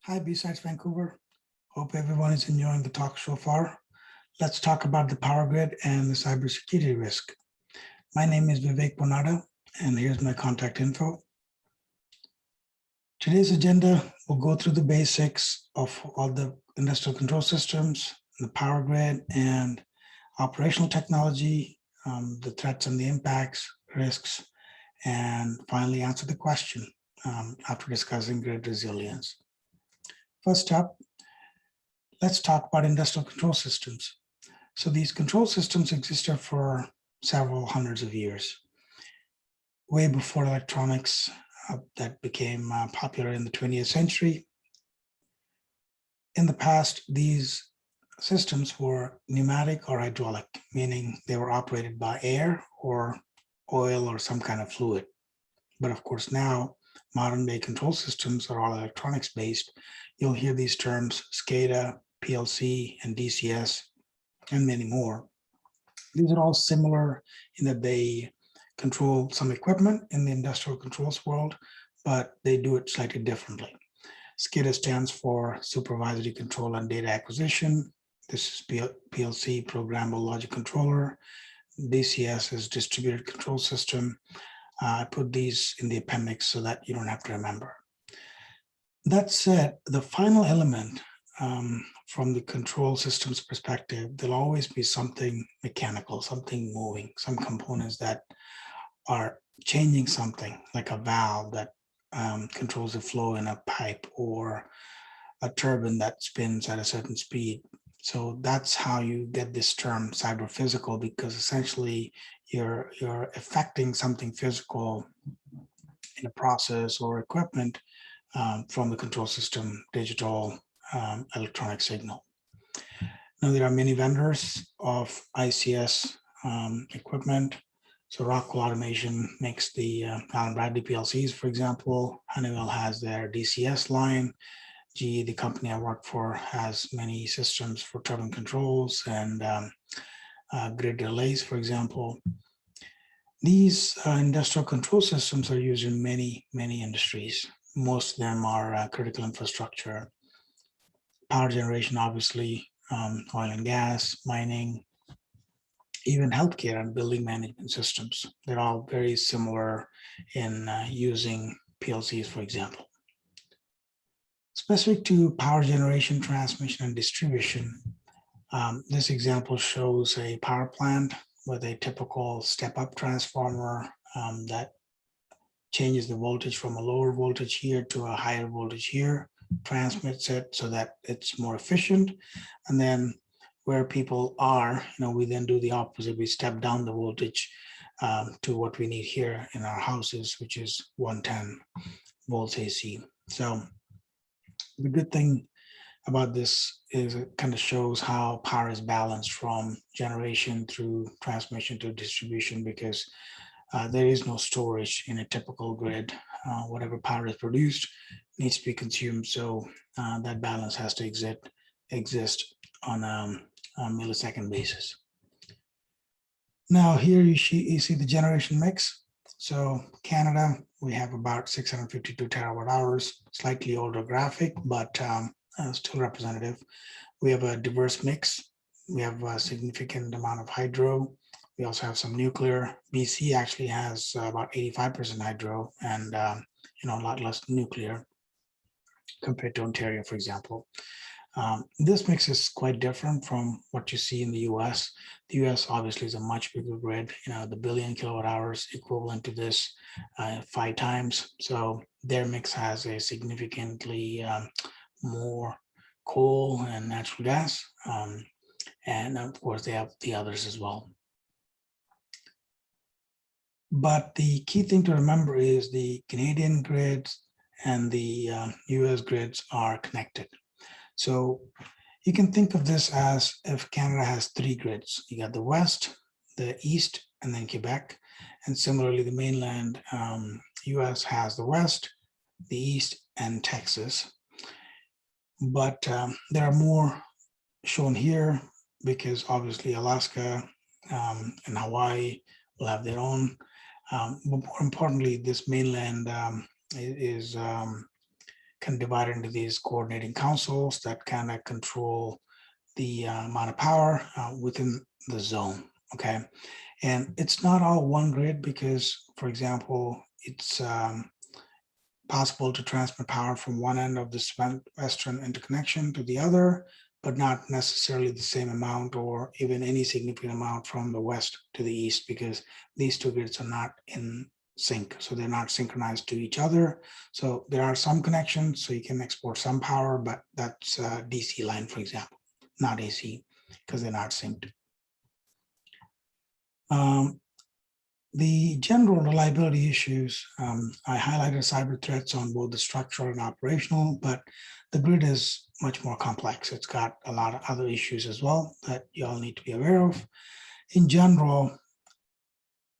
Hi, BSides Vancouver. Hope everyone is enjoying the talk so far. Let's talk about the power grid and the cybersecurity risk. My name is Vivek Ponnada, and here's my contact info. Today's agenda will go through the basics of all the industrial control systems, the power grid, and operational technology, the threats and the impacts, risks, and finally answer the question after discussing grid resilience. First up, let's talk about industrial control systems. So these control systems existed for several hundreds of years, way before electronics that became popular in the 20th century. In the past, these systems were pneumatic or hydraulic, meaning they were operated by air or oil or some kind of fluid. But of course, now modern day control systems are all electronics based. You'll hear these terms SCADA, PLC, and DCS, and many more. These are all similar in that they control some equipment in the industrial controls world, but they do it slightly differently. SCADA stands for Supervisory Control and Data Acquisition. This is PLC, Programmable Logic Controller. DCS is Distributed Control System. I put these in the appendix so that you don't have to remember. That said, the final element from the control systems perspective, there'll always be something mechanical, something moving, some components that are changing something, like a valve that controls the flow in a pipe or a turbine that spins at a certain speed. So that's how you get this term cyber physical, because essentially you're affecting something physical in a process or equipment from the control system, digital, electronic signal. Now there are many vendors of ICS equipment. So Rockwell Automation makes the Allen Bradley PLCs, for example. Honeywell has their DCS line. GE, the company I work for, has many systems for turbine controls and grid relays, for example. These industrial control systems are used in many industries. Most of them are critical infrastructure, power generation, obviously, oil and gas, mining, even healthcare and building management systems. They're all very similar in using PLCs, for example. Specific to power generation, transmission, and distribution, this example shows a power plant with a typical step-up transformer that changes the voltage from a lower voltage here to a higher voltage here, transmits it so that it's more efficient. And then where people are, we then do the opposite. We step down the voltage to what we need here in our houses, which is 110 volts AC. So the good thing about this is it kind of shows how power is balanced from generation through transmission to distribution, because there is no storage in a typical grid. Whatever power is produced needs to be consumed. So that balance has to exist on a millisecond basis. Now here you see the generation mix. So Canada, we have about 652 terawatt hours, slightly older graphic, but still representative. We have a diverse mix. We have a significant amount of hydro. We also have some nuclear. BC actually has about 85% hydro and a lot less nuclear compared to Ontario, for example. This mix is quite different from what you see in the US. The US obviously is a much bigger grid, the billion kilowatt hours equivalent to this 5 times. So their mix has a significantly more coal and natural gas. And of course, they have the others as well. But the key thing to remember is the Canadian grids and the US grids are connected. So you can think of this as if Canada has 3 grids. You got the West, the East, and then Quebec. And similarly, the mainland US has the West, the East, and Texas. But there are more shown here because obviously Alaska and Hawaii will have their own. But more importantly, this mainland is kind can divide into these coordinating councils that kind of control the amount of power within the zone. Okay. And it's not all one grid because, for example, it's possible to transmit power from one end of the western interconnection to the other, but not necessarily the same amount or even any significant amount from the west to the east, because these two grids are not in sync. So they're not synchronized to each other. So there are some connections, so you can export some power, but that's a DC line, for example, not AC, because they're not synced. The general reliability issues, I highlighted cyber threats on both the structural and operational, but the grid is much more complex. It's got a lot of other issues as well that you all need to be aware of. In general,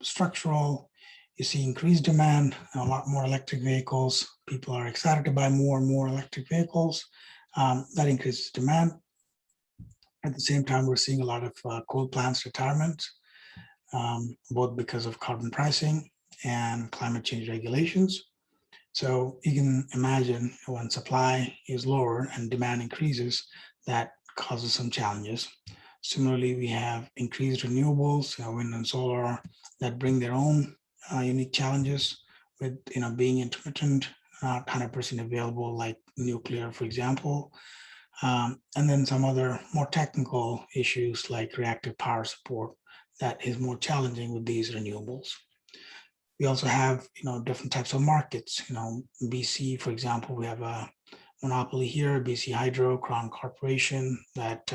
structural, you see increased demand, a lot more electric vehicles. People are excited to buy more and more electric vehicles. That increases demand. At the same time, we're seeing a lot of coal plants retirement. Both because of carbon pricing and climate change regulations. So you can imagine when supply is lower and demand increases, that causes some challenges. Similarly, we have increased renewables, wind and solar, that bring their own unique challenges with being intermittent, not 100% available like nuclear, for example. And then some other more technical issues like reactive power support that is more challenging with these renewables. We also have, different types of markets. BC, for example, we have a monopoly here, BC Hydro, Crown Corporation, that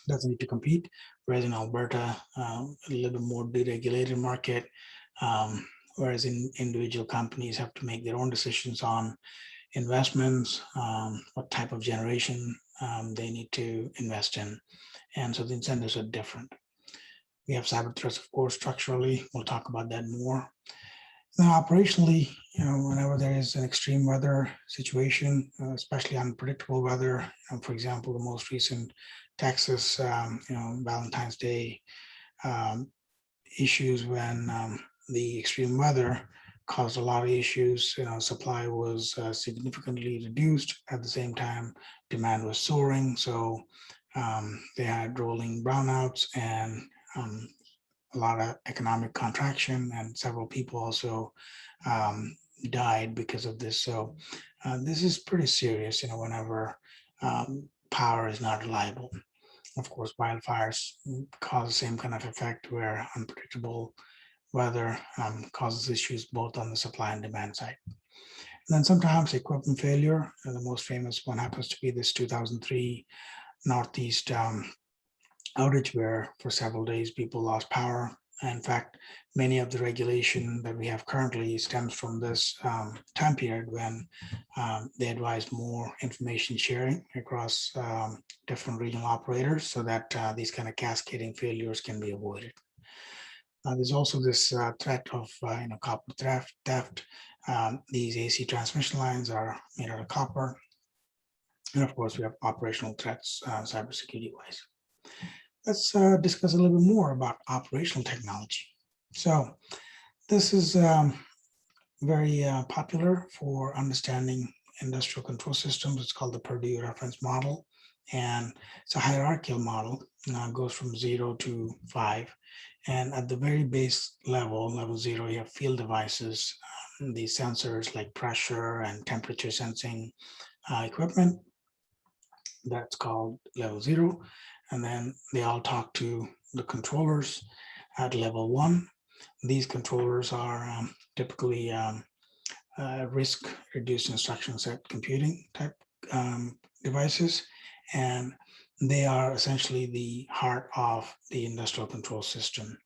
doesn't need to compete. Whereas in Alberta, a little bit more deregulated market, whereas individual companies have to make their own decisions on investments, what type of generation they need to invest in. And so the incentives are different. We have cyber threats, of course, structurally. We'll talk about that more. Now, operationally, whenever there is an extreme weather situation, especially unpredictable weather, for example, the most recent Texas, Valentine's Day issues when the extreme weather caused a lot of issues. Supply was significantly reduced. At the same time, demand was soaring. So they had rolling brownouts and a lot of economic contraction, and several people also died because of this. So this is pretty serious, whenever power is not reliable. Of course, wildfires cause the same kind of effect where unpredictable weather causes issues both on the supply and demand side. And then sometimes equipment failure. The most famous one happens to be this 2003 Northeast outage where for several days people lost power. In fact, many of the regulation that we have currently stems from this time period when they advised more information sharing across different regional operators so that these kind of cascading failures can be avoided. There's also this threat of copper theft. These AC transmission lines are made out of copper. And of course, we have operational threats, cybersecurity wise. Let's discuss a little bit more about operational technology. So this is very popular for understanding industrial control systems. It's called the Purdue reference model. And it's a hierarchical model. It goes from 0 to 5. And at the very base level, level 0, you have field devices, these sensors like pressure and temperature sensing equipment. That's called level 0. And then they all talk to the controllers at level 1. These controllers are typically risk reduced instruction set computing type devices. And they are essentially the heart of the industrial control system.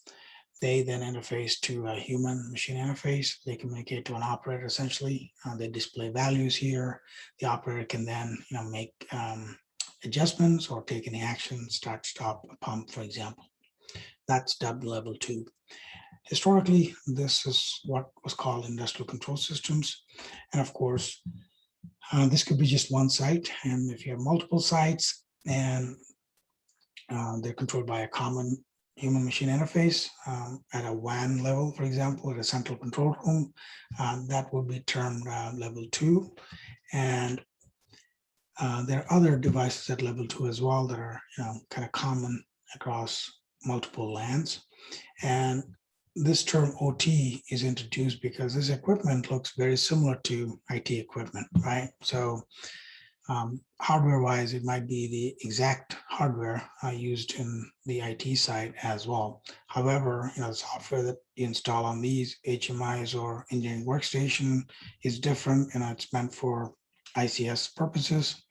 They then interface to a human machine interface. They communicate to an operator essentially. They display values here. The operator can then make adjustments or take any action, start, stop a pump, for example. That's dubbed level 2. Historically, this is what was called industrial control systems. And of course, this could be just one site. And if you have multiple sites and they're controlled by a common human machine interface at a WAN level, for example, at a central control room, that would be termed level 2. And there are other devices at level 2 as well that are kind of common across multiple lands. And this term OT is introduced because this equipment looks very similar to IT equipment, right? So hardware-wise, it might be the exact hardware used in the IT side as well. However, the software that you install on these HMIs or engineering workstation is different. It's meant for ICS purposes.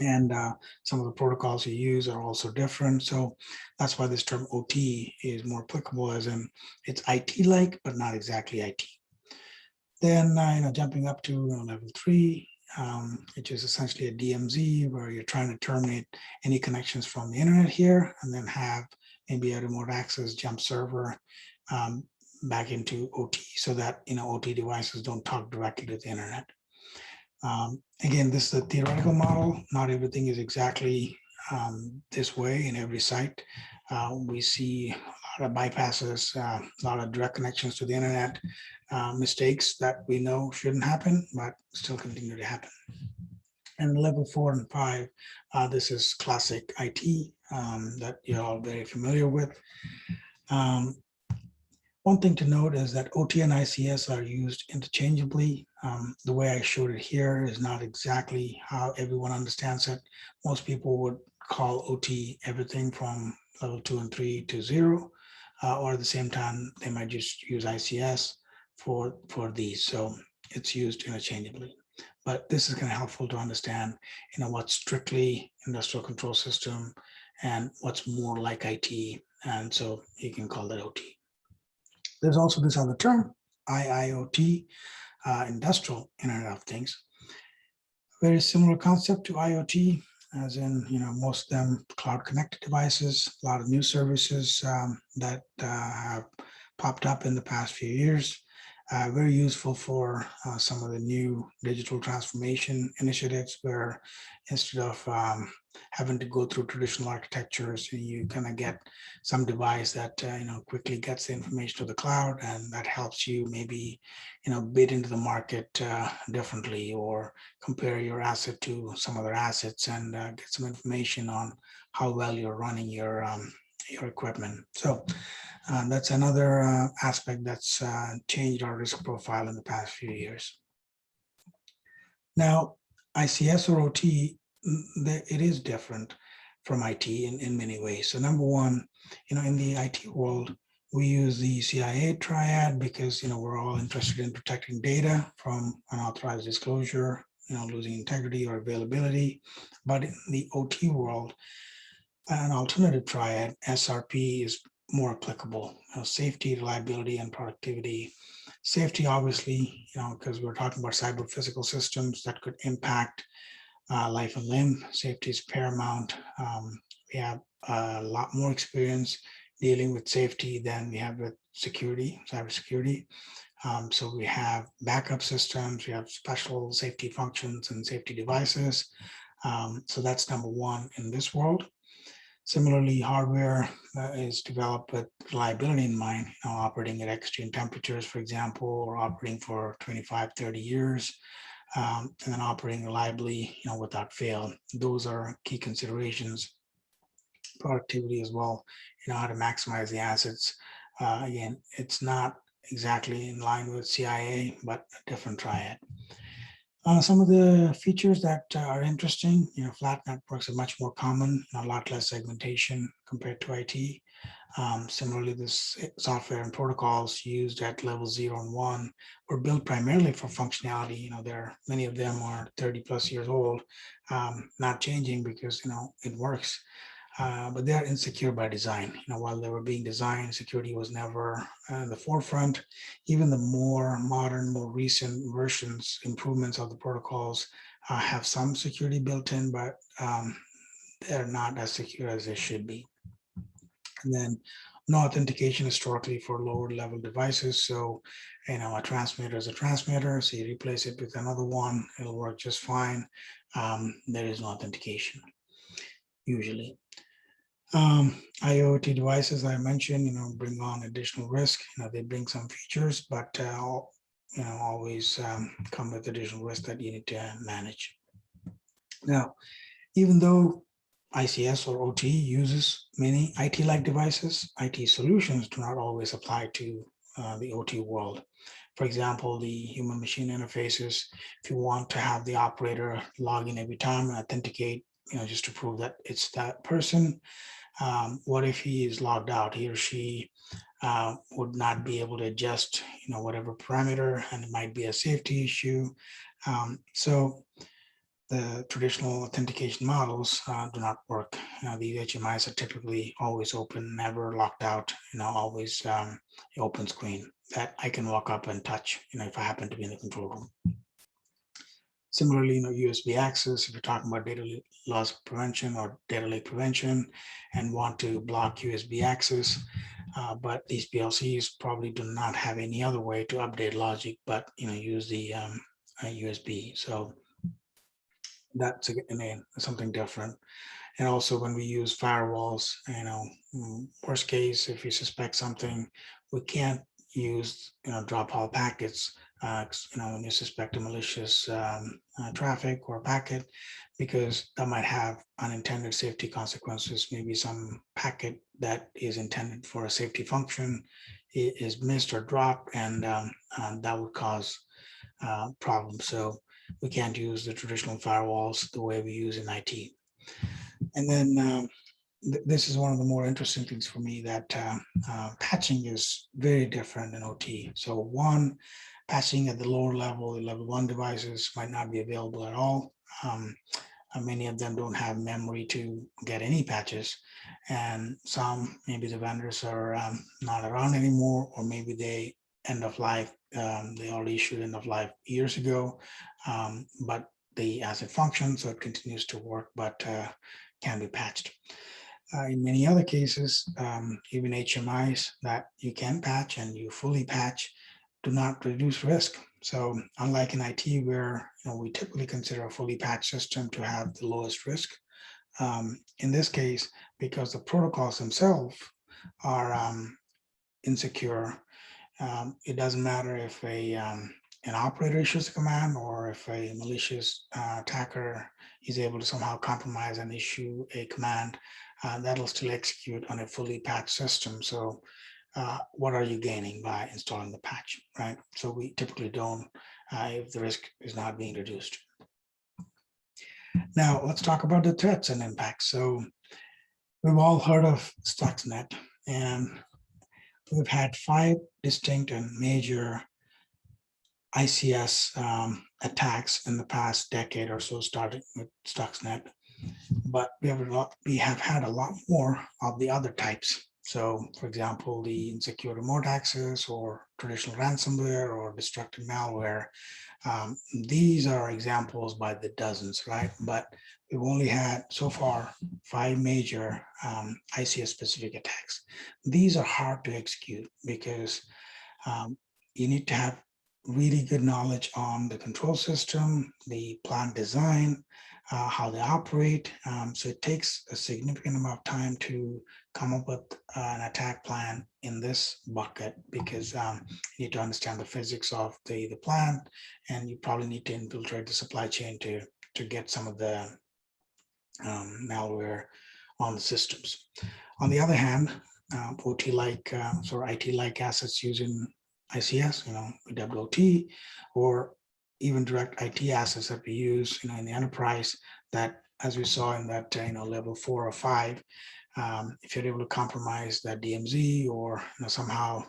And some of the protocols you use are also different. So that's why this term OT is more applicable, as in it's IT-like, but not exactly IT. Then, jumping up to level 3, which is essentially a DMZ, where you're trying to terminate any connections from the internet here, and then have maybe a remote access jump server back into OT, so that OT devices don't talk directly to the internet. Again, this is a theoretical model. Not everything is exactly this way in every site. We see a lot of bypasses, a lot of direct connections to the internet, mistakes that we know shouldn't happen, but still continue to happen. And level 4 and 5, this is classic IT that you're all very familiar with. One thing to note is that OT and ICS are used interchangeably. The way I showed it here is not exactly how everyone understands it. Most people would call OT everything from level 2 and 3 to 0, or at the same time, they might just use ICS for these. So it's used interchangeably. But this is kind of helpful to understand, what's strictly industrial control system and what's more like IT. And so you can call that OT. There's also this other term, IIoT, industrial Internet of Things. Very similar concept to IoT, as in, most of them cloud connected devices, a lot of new services that have popped up in the past few years. Very useful for some of the new digital transformation initiatives, where instead of having to go through traditional architectures, you kind of get some device that quickly gets the information to the cloud, and that helps you maybe bid into the market differently, or compare your asset to some other assets and get some information on how well you're running your equipment. So that's another aspect that's changed our risk profile in the past few years. Now, ICS or OT, it is different from IT in many ways. So number one, in the IT world, we use the CIA triad because, we're all interested in protecting data from unauthorized disclosure, losing integrity or availability. But in the OT world, an alternative triad, SRP, is more applicable. Safety, reliability, and productivity. Safety, obviously, because we're talking about cyber physical systems that could impact life and limb. Safety is paramount. We have a lot more experience dealing with safety than we have with security, cybersecurity. So we have backup systems, we have special safety functions and safety devices. So that's number one in this world. Similarly, hardware is developed with reliability in mind, operating at extreme temperatures, for example, or operating for 25, 30 years, and then operating reliably, without fail. Those are key considerations. Productivity as well, how to maximize the assets. Again, it's not exactly in line with CIA, but a different triad. Some of the features that are interesting, flat networks are much more common, a lot less segmentation compared to IT. Similarly, this software and protocols used at level 0 and 1 were built primarily for functionality. Many of them are 30 plus years old, not changing because, it works. But they're insecure by design. While they were being designed, security was never in the forefront. Even the more modern, more recent versions, improvements of the protocols have some security built in, but they're not as secure as they should be. And then no authentication historically for lower level devices. So, a transmitter is a transmitter. So you replace it with another one, it'll work just fine. There is no authentication usually. IoT devices, I mentioned, bring on additional risk. They bring some features, but always come with additional risk that you need to manage. Now, even though ICS or OT uses many IT-like devices, IT solutions do not always apply to the OT world. For example, the human-machine interfaces, if you want to have the operator log in every time and authenticate, just to prove that it's that person, what if he is logged out? He or she would not be able to adjust, whatever parameter, and it might be a safety issue. So the traditional authentication models do not work. The HMIs are typically always open, never locked out, always open screen that I can walk up and touch, if I happen to be in the control room. Similarly, USB access, if you're talking about data loss prevention or data leak prevention and want to block USB access, but these PLCs probably do not have any other way to update logic, but use the USB. So that's again something different. And also when we use firewalls, worst case, if you suspect something, we can't use, drop all packets, when you suspect a malicious traffic or packet, because that might have unintended safety consequences. Maybe some packet that is intended for a safety function is missed or dropped, and that would cause problems. So we can't use the traditional firewalls the way we use in IT. And then this is one of the more interesting things for me, that patching is very different in OT. So one, patching at the lower level, the level 1 devices might not be available at all. Many of them don't have memory to get any patches, and some, maybe the vendors are not around anymore, or maybe they end of life, they already issued end of life years ago, but the asset functions, so it continues to work, but can be patched. In many other cases, even HMIs that you can patch and you fully patch do not reduce risk. So unlike in IT, where we typically consider a fully patched system to have the lowest risk, in this case, because the protocols themselves are insecure, it doesn't matter if an operator issues a command, or if a malicious attacker is able to somehow compromise and issue a command, that'll still execute on a fully patched system. So what are you gaining by installing the patch, right? So we typically don't, if the risk is not being reduced. Now let's talk about the threats and impacts. So we've all heard of Stuxnet, and we've had 5 distinct and major ICS attacks in the past decade or so, starting with Stuxnet, but we have had a lot more of the other types. So, for example, the insecure remote access, or traditional ransomware, or destructive malware. These are examples by the dozens, right? But we've only had so far 5 major ICS-specific attacks. These are hard to execute because you need to have really good knowledge on the control system, the plant design, how they operate. So it takes a significant amount of time to come up with an attack plan in this bucket, because you need to understand the physics of the plant, and you probably need to infiltrate the supply chain to get some of the malware on the systems. On the other hand, OT-like, or IT-like assets using ICS, WOT, or even direct IT assets that we use, in the enterprise, that, as we saw in that, level 4 or 5, if you're able to compromise that DMZ, or somehow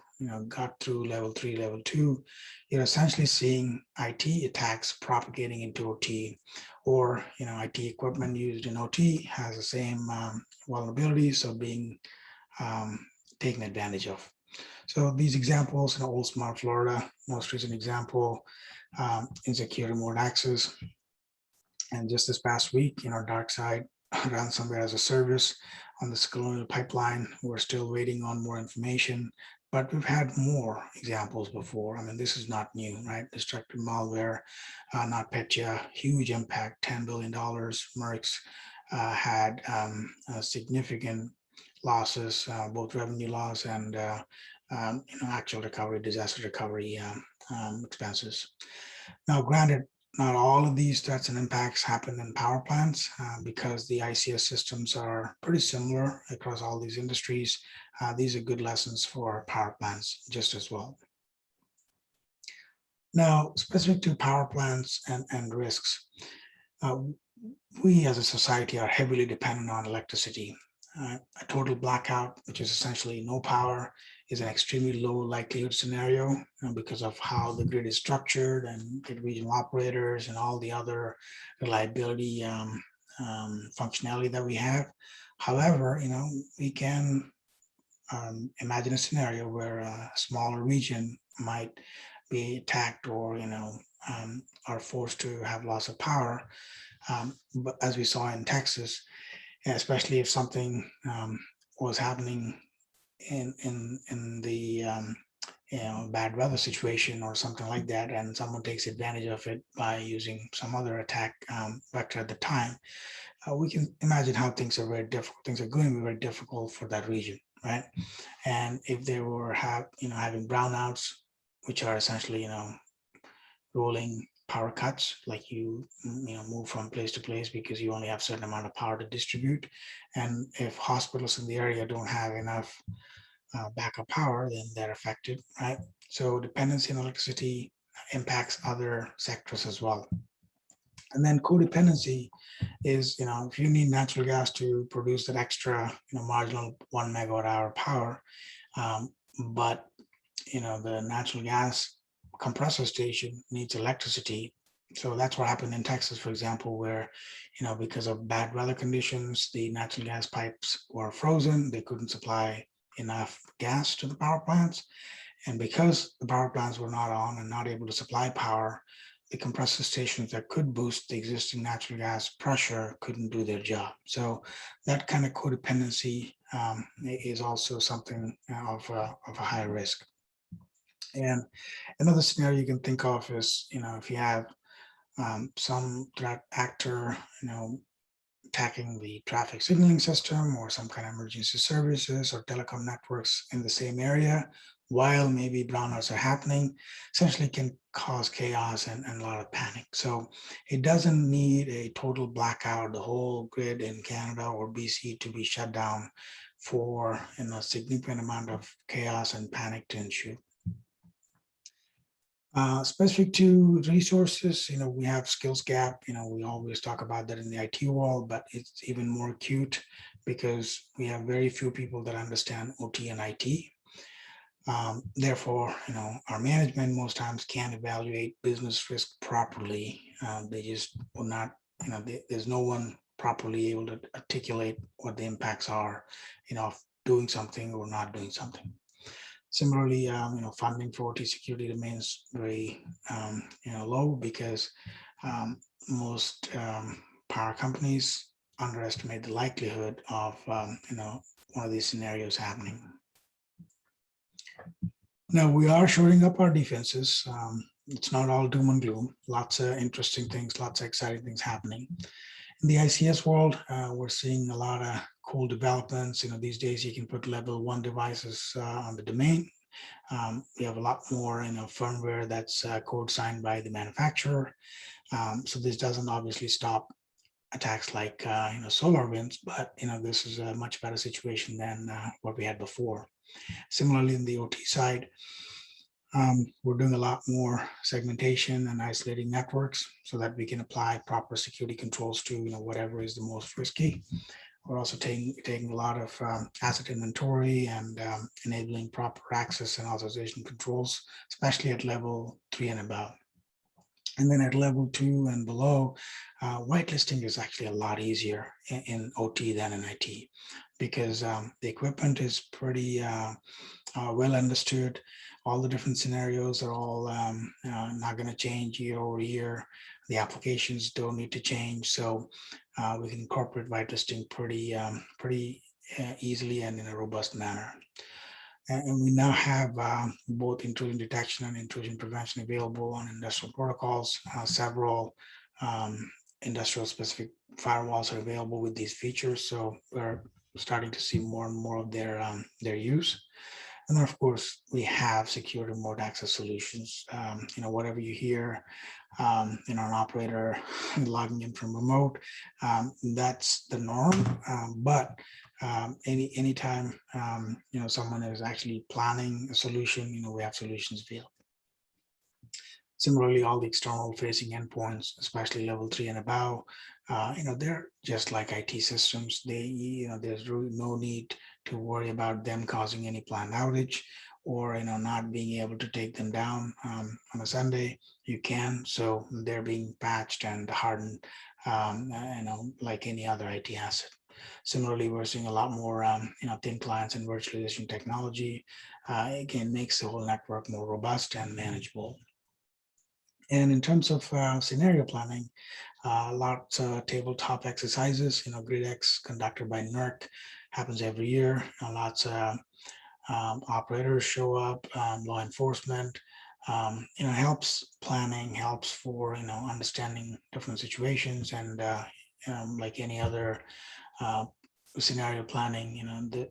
got through level 3, level 2, you're essentially seeing IT attacks propagating into OT, or IT equipment used in OT has the same vulnerabilities, so being taken advantage of. So these examples, Oldsmar, Florida, most recent example, insecure remote access. And just this past week, DarkSide ransomware as a service on the Colonial pipeline. We're still waiting on more information, but we've had more examples before. I mean, this is not new, right? Destructive malware, NotPetya, huge impact, $10 billion. Merck's had significant losses, both revenue loss and actual recovery, disaster recovery expenses. Now, granted, not all of these threats and impacts happen in power plants because the ICS systems are pretty similar across all these industries. These are good lessons for power plants just as well. Now, specific to power plants and risks, we as a society are heavily dependent on electricity. A total blackout, which is essentially no power, is an extremely low likelihood scenario because of how the grid is structured and the regional operators and all the other reliability functionality that we have. However, we can imagine a scenario where a smaller region might be attacked or are forced to have loss of power. But as we saw in Texas, especially if something was happening in the bad weather situation or something like that, and someone takes advantage of it by using some other attack vector at the time, we can imagine how things are very difficult. Things are going to be very difficult for that region, right? And if they were having brownouts, which are essentially rolling power cuts, like you move from place to place because you only have a certain amount of power to distribute, and if hospitals in the area don't have enough backup power, then they're affected, right? So dependency on electricity impacts other sectors as well. And then codependency is, if you need natural gas to produce that extra, marginal 1 megawatt hour power, but the natural gas compressor station needs electricity. So that's what happened in Texas, for example, where, because of bad weather conditions, the natural gas pipes were frozen. They couldn't supply enough gas to the power plants. And because the power plants were not on and not able to supply power, the compressor stations that could boost the existing natural gas pressure couldn't do their job. So that kind of codependency is also something of a high risk. And another scenario you can think of is, if you have some threat actor, attacking the traffic signaling system or some kind of emergency services or telecom networks in the same area, while maybe brownouts are happening, essentially can cause chaos and a lot of panic. So it doesn't need a total blackout, the whole grid in Canada or BC to be shut down for a significant amount of chaos and panic to ensue. Specific to resources, we have skills gap. We always talk about that in the IT world, but it's even more acute because we have very few people that understand OT and IT. Therefore, our management most times can't evaluate business risk properly. They just will not, there's no one properly able to articulate what the impacts are, of doing something or not doing something. Similarly, funding for OT security remains very, low because most power companies underestimate the likelihood of, one of these scenarios happening. Now we are shoring up our defenses. It's not all doom and gloom. Lots of interesting things, lots of exciting things happening. In the ICS world, we're seeing a lot of cool developments. These days you can put level 1 devices on the domain. We have a lot more, firmware that's code signed by the manufacturer. So this doesn't obviously stop attacks like, SolarWinds, but, this is a much better situation than what we had before. Similarly, in the OT side, we're doing a lot more segmentation and isolating networks so that we can apply proper security controls to whatever is the most risky. We're also taking a lot of asset inventory and enabling proper access and authorization controls, especially at level 3 and above. And then at level 2 and below, whitelisting is actually a lot easier in OT than in IT because the equipment is pretty well understood. All the different scenarios are all not going to change year over year. The applications don't need to change. So we can incorporate whitelisting pretty easily and in a robust manner. And we now have both intrusion detection and intrusion prevention available on industrial protocols. Several industrial specific firewalls are available with these features. So we're starting to see more and more of their use. And then, of course, we have secure remote access solutions. Whatever you hear, an operator logging in from remote, that's the norm. But anytime, someone is actually planning a solution, we have solutions available. Similarly, all the external facing endpoints, especially level 3 and above, they're just like IT systems. There's really no need to worry about them causing any planned outage or, not being able to take them down on a Sunday. You can, so they're being patched and hardened, like any other IT asset. Similarly, we're seeing a lot more, thin clients and virtualization technology. Again, makes the whole network more robust and manageable. And in terms of scenario planning, lots of tabletop exercises, GridX conducted by NERC happens every year. Lots of operators show up, law enforcement, helps planning, helps for, understanding different situations and like any other scenario planning,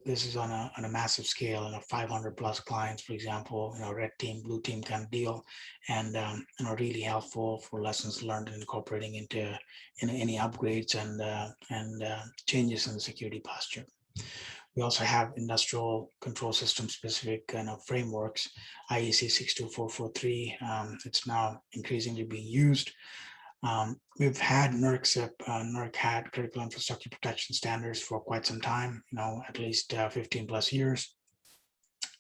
this is on a massive scale, 500 plus clients, for example, red team, blue team kind of deal, and really helpful for lessons learned and incorporating into any upgrades and changes in the security posture. We also have industrial control system specific frameworks, IEC 62443. It's now increasingly being used. We've had NERC had critical infrastructure protection standards for quite some time, at least 15 plus years.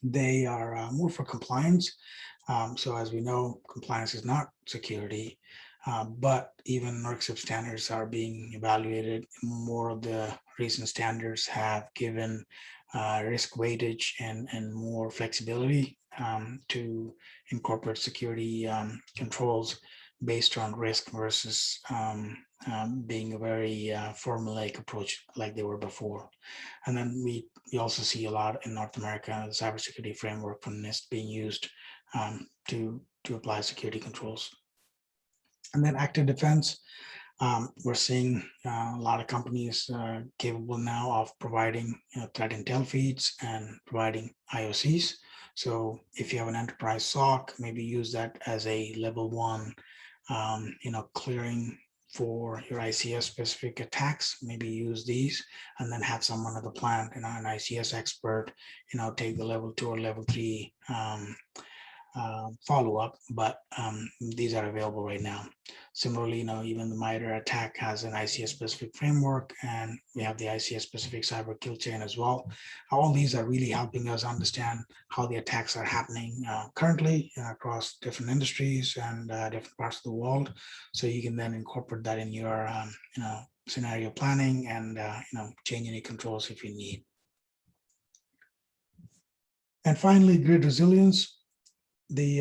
They are more for compliance. So as we know, compliance is not security, but even NERC standards are being evaluated. More of the recent standards have given risk weightage and more flexibility to incorporate security controls based on risk versus being a very formulaic approach like they were before. And then we also see a lot in North America, the cybersecurity framework from NIST being used to apply security controls. And then active defense, we're seeing a lot of companies capable now of providing threat intel feeds and providing IOCs. So if you have an enterprise SOC, maybe use that as a level 1 clearing for your ICS specific attacks, maybe use these and then have someone at the plant, an ICS expert, take the level 2 or level 3 follow-up, but these are available right now. Similarly, even the MITRE attack has an ICS specific framework, and we have the ICS specific cyber kill chain as well. All these are really helping us understand how the attacks are happening currently across different industries and different parts of the world. So you can then incorporate that in your scenario planning and change any controls if you need. And finally, grid resilience. The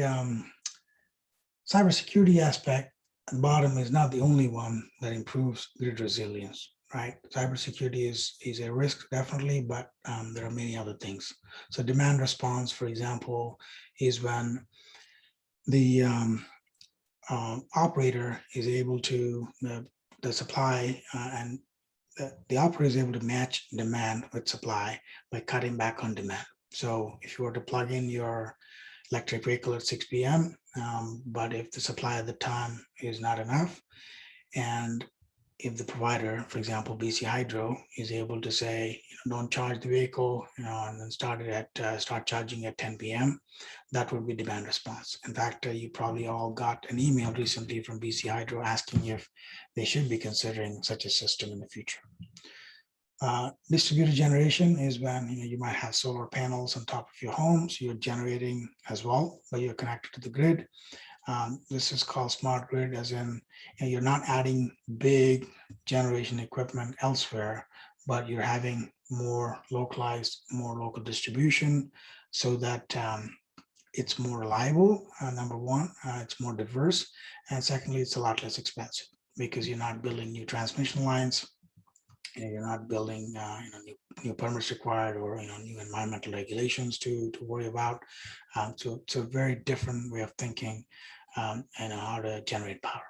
cybersecurity aspect at the bottom is not the only one that improves grid resilience, right? Cybersecurity is a risk, definitely, but there are many other things. So demand response, for example, is when the operator is able to, the supply and the operator is able to match demand with supply by cutting back on demand. So if you were to plug in your electric vehicle at 6 p.m., but if the supply at the time is not enough, and if the provider, for example, BC Hydro, is able to say, don't charge the vehicle, and then start charging at 10 p.m., that would be demand response. In fact, you probably all got an email recently from BC Hydro asking if they should be considering such a system in the future. Distributed generation is when you might have solar panels on top of your home, so you're generating as well, but you're connected to the grid. This is called smart grid, as in you're not adding big generation equipment elsewhere, but you're having more localized, more local distribution, so that it's more reliable. Number one, it's more diverse, and secondly, it's a lot less expensive because you're not building new transmission lines. You're not building new permits required or new environmental regulations to worry about. So it's a very different way of thinking and how to generate power.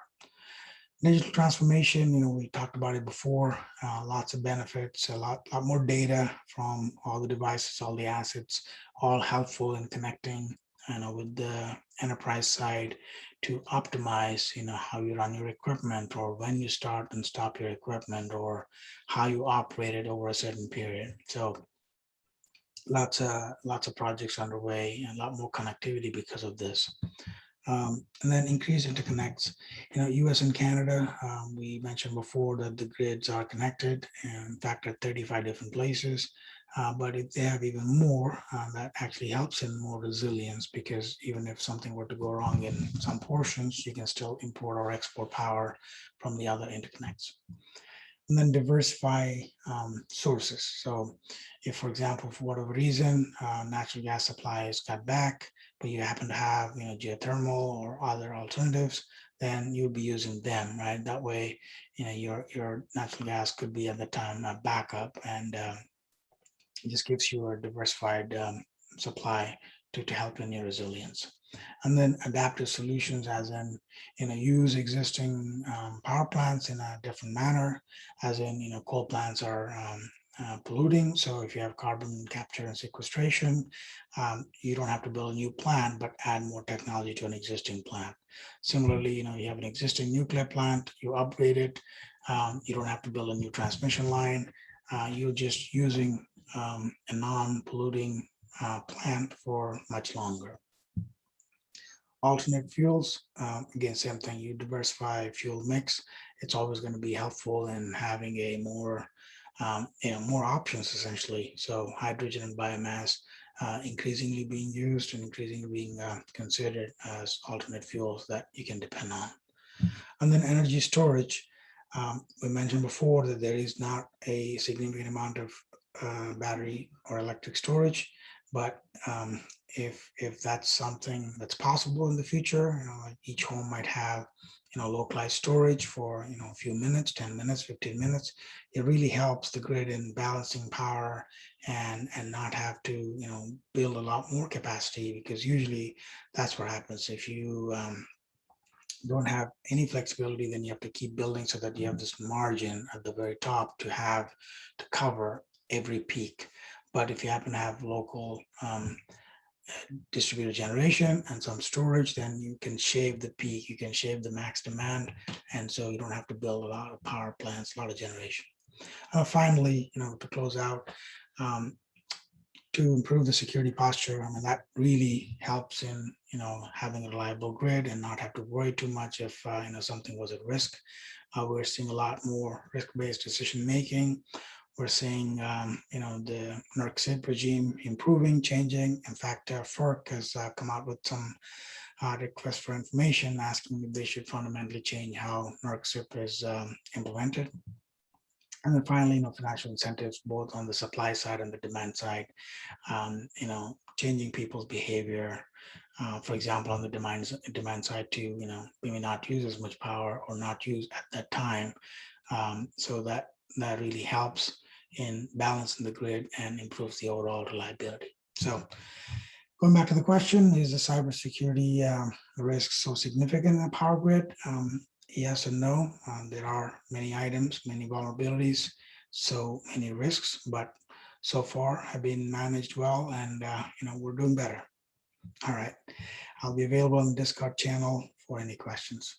Digital transformation, we talked about it before, lots of benefits, a lot more data from all the devices, all the assets, all helpful in connecting, with the enterprise side to optimize, how you run your equipment or when you start and stop your equipment or how you operate it over a certain period. So lots of projects underway and a lot more connectivity because of this. And then increased interconnects. US and Canada, we mentioned before that the grids are connected, and in fact, at 35 different places. But if they have even more, that actually helps in more resilience, because even if something were to go wrong in some portions, you can still import or export power from the other interconnects. And then diversify sources. So if, for example, for whatever reason, natural gas supply is cut back, but you happen to have, geothermal or other alternatives, then you'll be using them, right? That way, your natural gas could be at the time a backup, and it just gives you a diversified supply to help in your resilience. And then adaptive solutions, as in, use existing power plants in a different manner, as in, coal plants are polluting. So if you have carbon capture and sequestration, you don't have to build a new plant, but add more technology to an existing plant. Similarly, you have an existing nuclear plant, you upgrade it, you don't have to build a new transmission line. You're just using a non-polluting plant for much longer. Alternate fuels, again, same thing, you diversify fuel mix. It's always going to be helpful in having a more, more options essentially. So hydrogen and biomass increasingly being used and increasingly being considered as alternate fuels that you can depend on. And then energy storage. We mentioned before that there is not a significant amount of battery or electric storage, but if that's something that's possible in the future, each home might have, localized storage for, a few minutes, 10 minutes, 15 minutes. It really helps the grid in balancing power and not have to, build a lot more capacity, because usually that's what happens. If you don't have any flexibility, then you have to keep building so that you have this margin at the very top to cover every peak. But if you happen to have local distributed generation and some storage, then you can shave the peak, you can shave the max demand. And so you don't have to build a lot of power plants, a lot of generation. Finally, to close out, to improve the security posture, that really helps in, having a reliable grid and not have to worry too much if, something was at risk. We're seeing a lot more risk-based decision-making. We're seeing, the NERC-CIP regime improving, changing. In fact, FERC has come out with some requests for information asking if they should fundamentally change how NERC-CIP is implemented. And then finally, financial incentives, both on the supply side and the demand side, changing people's behavior. For example, on the demand side to, maybe not use as much power or not use at that time. So that really helps in balancing the grid and improves the overall reliability. So going back to the question, is the cybersecurity risk so significant in the power grid? Yes and no. There are many items, many vulnerabilities, so many risks, but so far have been managed well, and we're doing better. All right, I'll be available on the Discord channel for any questions.